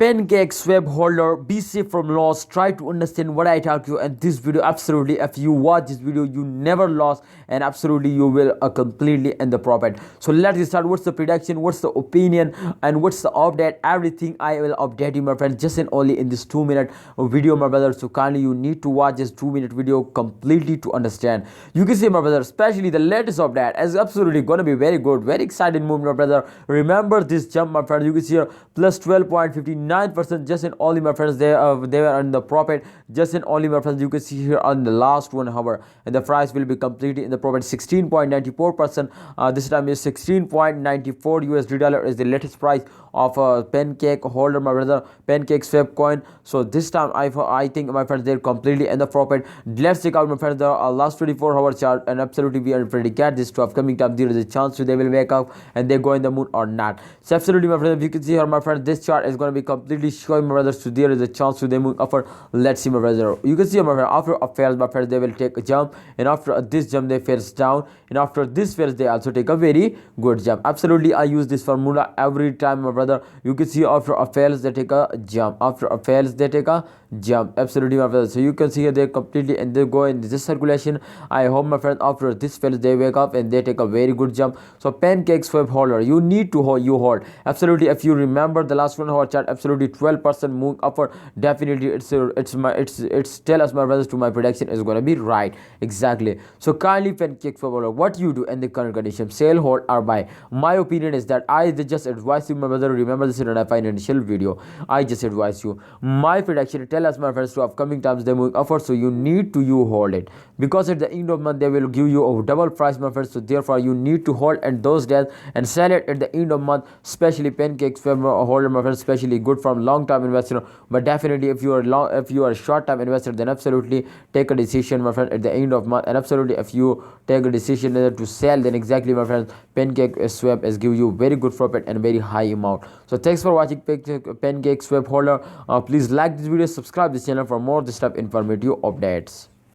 Pancakeswap holder, be safe from loss. Try to understand what I talk to you in this video. Absolutely, if you watch this video, you never lost, and absolutely you will completely in the profit. So let's start. What's the prediction? What's the opinion? And what's the update? Everything I will update you, my friends, just in only in this 2-minute video, my brother. So kindly you need to watch this 2-minute video completely to understand. You can see, my brother, especially the latest update is absolutely gonna be very good, very exciting movement, my brother. Remember this jump, my friend. You can see here plus 12.59% just in only, my friends. They were in the profit just in only, my friends. You can see here on the last 1 hour, and the price will be completely in the profit 16.94%. This time is 16.94 USD dollar is the latest price of a pancake holder, my brother, Pancakeswap coin. So this time I think, my friends, they're completely in the profit. Let's check out, my friends, the last 24-hour chart, and absolutely we are predict this to upcoming time. There is a chance they will wake up and they go in the moon or not. So absolutely, my friends, you can see here, my friends, this chart is going to be completely showing, my brothers, so there is a chance to they move upward. Let's see, my brother. You can see, my friend, after a fail, my friends, they will take a jump, and after this jump they fails down, and after this fails they also take a very good jump. Absolutely, I use this formula every time, my brother. You can see after a fails they take a jump, after a fails they take a jump. Absolutely, my brother. So you can see here they completely and they go in this circulation. I hope, my friend, after this fails they wake up and they take a very good jump. So Pancakeswap holder, you need to hold. Absolutely, if you remember the last 1 hour chart, absolutely 12% move upward. Definitely it's tell us, my brothers, to my prediction is going to be right. Exactly. So kindly, Pancakeswap holder, what you do in the current condition, sell, hold, or buy. My opinion is that I just advise you, my brother. Remember this in a financial video. I just advise you. My prediction tell us, my friends, to upcoming times they move upward. So you need to hold it, because at the end of month they will give you a double price, my friends. So therefore you need to hold at those days and sell it at the end of month. Especially Pancakeswap holder, my friends, especially good from long term investor. But definitely if you are a short term investor, then absolutely take a decision, my friend, at the end of month. And absolutely if you take a decision to sell, then exactly, my friends, Pancakeswap is give you very good profit and very high amount. So thanks for watching, Pancakeswap holder. Please like this video, subscribe this channel for more this type informative updates.